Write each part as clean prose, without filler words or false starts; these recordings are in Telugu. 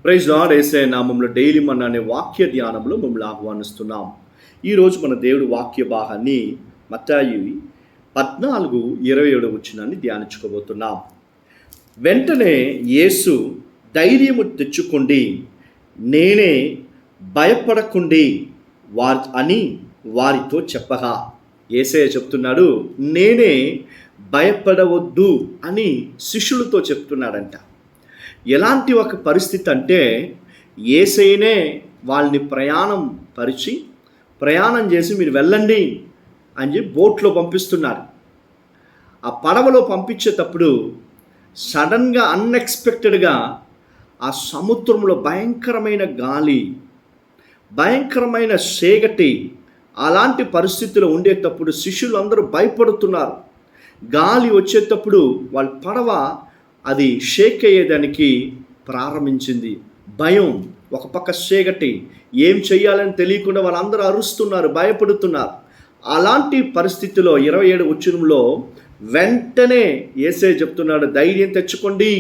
Praise lord. యేసయ్య నామములో డైలీ మన్నా అనే వాక్య ధ్యానంలో మిమ్మల్ని ఆహ్వానిస్తున్నాం. ఈరోజు మన దేవుడి వాక్య భాగాన్ని మత్తయి 14:27 వచనాన్ని ధ్యానించుకోబోతున్నాం. వెంటనే యేసు ధైర్యము తెచ్చుకోండి, నేనే, భయపడకుండి అని వారితో చెప్పగా, యేసయ్య చెప్తున్నాడు నేనే, భయపడవద్దు అని శిష్యులతో చెప్తున్నాడంట. ఎలాంటి ఒక పరిస్థితి అంటే యేసయ్యనే వాళ్ళని ప్రయాణం చేసి మీరు వెళ్ళండి అని చెప్పి బోట్లో పంపిస్తున్నారు. ఆ పడవలో పంపించేటప్పుడు సడన్గా అన్ఎక్స్పెక్టెడ్గా ఆ సముద్రంలో భయంకరమైన గాలి, భయంకరమైన సేగటి, అలాంటి పరిస్థితిలో ఉండేటప్పుడు శిష్యులందరూ భయపడుతున్నారు. గాలి వచ్చేటప్పుడు వాళ్ళ పడవ అది షేక్ అయ్యేదానికి ప్రారంభించింది. భయం, ఒక పక్క సేగటి, ఏం చెయ్యాలని తెలియకుండా వాళ్ళందరూ అరుస్తున్నారు, భయపడుతున్నారు. అలాంటి పరిస్థితిలో 27 వచనంలో వెంటనే యేసయ్య చెప్తున్నాడు, ధైర్యం తెచ్చుకోండి,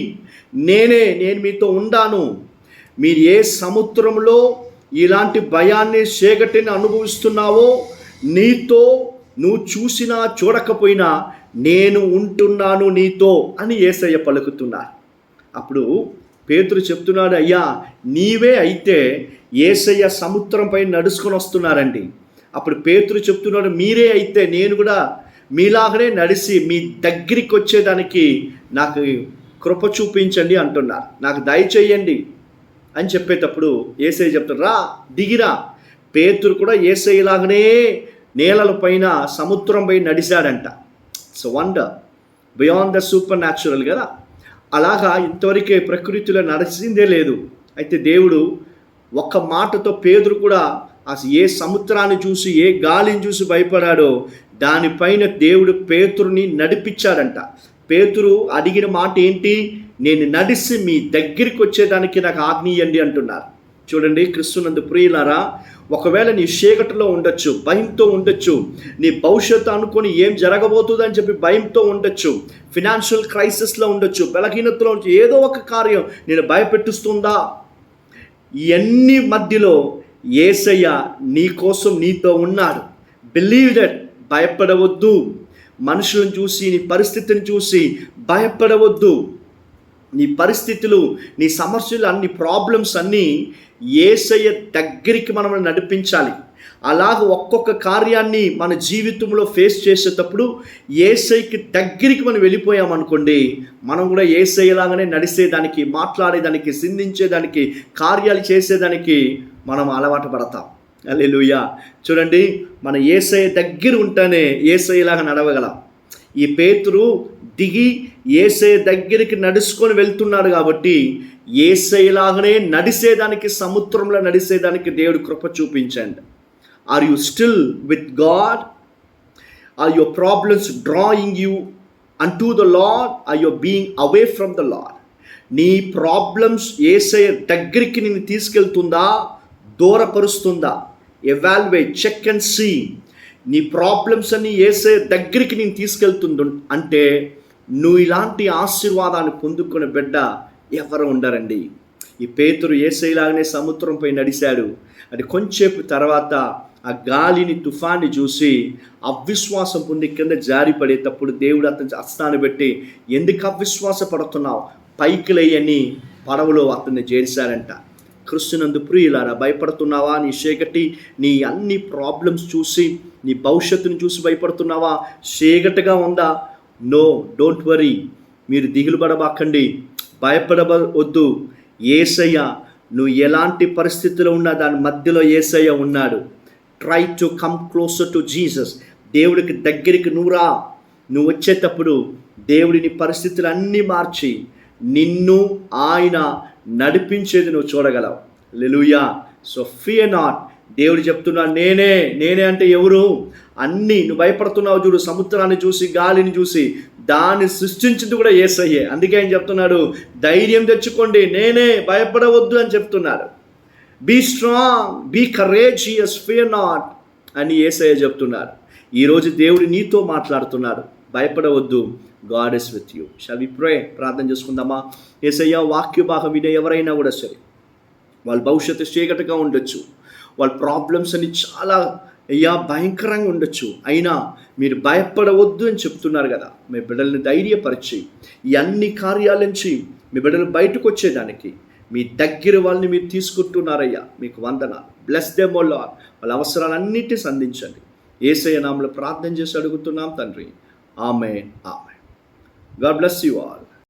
నేను మీతో ఉండాను. మీరు ఏ సముద్రంలో ఇలాంటి భయాన్ని, సేగటిని అనుభవిస్తున్నావో, నీతో నువ్వు చూసినా చూడకపోయినా నేను ఉంటున్నాను నీతో అని యేసయ్య పలుకుతున్నారు. అప్పుడు పేతురు చెప్తున్నాడు, అయ్యా నీవే అయితే యేసయ్య సముద్రంపై నడుచుకొని వస్తున్నారండి. అప్పుడు పేతురు చెప్తున్నాడు, మీరే అయితే నేను కూడా మీలాగనే నడిచి మీ దగ్గరికి వచ్చేదానికి నాకు కృప చూపించండి అంటున్నారు, నాకు దయచేయండి అని చెప్పేటప్పుడు యేసయ్య చెప్తాడు, రా దిగిరా. పేతురు కూడా యేసయ్యలాగనే నేలల పైన సముద్రంపై నడిచాడంట. So wonder beyond the supernatural కదా. అలాగా ఇంతవరకే ప్రకృతిలో నడిచిందే లేదు. అయితే దేవుడు ఒక్క మాటతో పేతురు కూడా అసలు ఏ సముద్రాన్ని చూసి, ఏ గాలిని చూసి భయపడాడో దానిపైన దేవుడు పేతురుని నడిపించాడంట. పేతురు అడిగిన మాట ఏంటి? నేను నడిచి మీ దగ్గరికి వచ్చేదానికి నాకు ఆజ్ఞీయండి అంటున్నారు. చూడండి క్రీస్తునందు ప్రియులారా, ఒకవేళ నీ చీకటిలో ఉండొచ్చు, భయంతో ఉండొచ్చు, నీ భవిష్యత్తు అనుకొని ఏం జరగబోతుందని చెప్పి భయంతో ఉండొచ్చు, ఫినాన్షియల్ క్రైసిస్లో ఉండొచ్చు, బలహీనతలో ఉండొచ్చు, ఏదో ఒక కార్యం నేను భయపెట్టిస్తుందా? ఇవన్నీ మధ్యలో యేసయ్య నీ కోసం నీతో ఉన్నాడు. Believe that. భయపడవద్దు. మనుషులను చూసి, నీ పరిస్థితిని చూసి భయపడవద్దు. నీ పరిస్థితులు, నీ సమస్యలు, అన్ని ప్రాబ్లమ్స్ అన్నీ యేసయ్య దగ్గరికి మనం నడిపించాలి. అలాగ ఒక్కొక్క కార్యాన్ని మన జీవితంలో ఫేస్ చేసేటప్పుడు యేసయ్యకి దగ్గరికి మనం వెళ్ళిపోయామనుకోండి, మనం కూడా యేసయ్యలాగానే నడిచేదానికి, మాట్లాడేదానికి, సిందించేదానికి, కార్యాలు చేసేదానికి మనం అలవాటు పడతాం. హల్లెలూయా. చూడండి, మన యేసయ్య దగ్గర ఉంటేనే యేసయ్యలాగా నడవగలం. ఈ పేతురు దిగి యేసయ్య దగ్గరికి నడుచుకొని వెళ్తున్నాడు కాబట్టి యేసయ్యలాగానే నడిచేదానికి, సముద్రంలో నడిచేదానికి దేవుడు కృప చూపించండి. Are you still with God? Are your problems drawing you unto the Lord? Are you being away from the Lord? నీ ప్రాబ్లమ్స్ యేసయ్య దగ్గరికి నిన్ను తీసుకెళ్తుందా, దూరపరుస్తుందా? Evaluate, check and see. నీ ప్రాబ్లమ్స్ అన్ని యేసయ్య దగ్గరికి నేను తీసుకెళ్తుంది అంటే నువ్వు ఇలాంటి ఆశీర్వాదాన్ని పొందుకునే బిడ్డ ఎవరు ఉండరండి. ఈ పేతురు యేసయ్యలాగానే సముద్రంపై నడిచాడు. అది కొంచెంసేపు తర్వాత ఆ గాలిని, తుఫాన్ని చూసి అవిశ్వాసం పొంది కింద జారి పడేటప్పుడు దేవుడు అతని హస్తాన్ని పెట్టి, ఎందుకు అవిశ్వాస పడుతున్నావు, పైకి లేయని పడవలో అతన్ని చేర్చారంట. క్రీస్తునందు ప్రియులారా, భయపడుతున్నావా? నీ చీకటి, నీ అన్ని ప్రాబ్లమ్స్ చూసి, నీ భవిష్యత్తుని చూసి భయపడుతున్నావా? చీకటిగా ఉందా? No, don't worry. మీరు దిగులు పడబాకండి, భయపడవద్దు. యేసయ్య, నువ్వు ఎలాంటి పరిస్థితిలో ఉన్నా దాని మధ్యలో యేసయ్య ఉన్నాడు. Try to come closer to Jesus. దేవుడికి దగ్గరికి నువ్వు వచ్చేటప్పుడు దేవుడిని పరిస్థితులు అన్నీ మార్చి నిన్ను ఆయన నడిపించేది నువ్వు చూడగలవు. హల్లెలూయా. So fear not. దేవుడు చెప్తున్నాడు, నేనే అంటే ఎవరు? అన్నీ నువ్వు భయపడుతున్నావు చూడు, సముద్రాన్ని చూసి, గాలిని చూసి, దాన్ని సృష్టించింది కూడా యేసయ్యే. అందుకే ఆయన చెప్తున్నాడు, ధైర్యం తెచ్చుకోండి, నేనే, భయపడవద్దు అని చెప్తున్నాడు. Be strong, be courageous, fear not అని యేసయ్య చెప్తున్నాడు. ఈరోజు దేవుడు నీతో మాట్లాడుతున్నాడు, భయపడవద్దు, God is with you. Shall we pray? ప్రార్థన చేసుకుందామా? యేసయ్య, వాక్య భాగం వినే ఎవరైనా కూడా సరే వాళ్ళ భవిష్యత్తు చీకటిగా ఉండొచ్చు, వాళ్ళ ప్రాబ్లమ్స్ అని చాలా భయంకరంగా ఉండొచ్చు. అయినా మీరు భయపడవద్దు అని చెప్తున్నారు కదా. మీ బిడ్డల్ని ధైర్యపరిచి ఈ అన్ని కార్యాల నుంచి మీ బిడ్డలు బయటకు వచ్చేదానికి మీ దగ్గర వాళ్ళని మీరు తీసుకుంటున్నారయ్యా. మీకు వందనాలు. Bless them O Lord. వాళ్ళ అవసరాలన్నిటినీ సంధించండి. యేసయ్య నామములో ప్రార్థన చేసి అడుగుతున్నాం తండ్రి. ఆమేన్. ఆమేన్. God bless you all.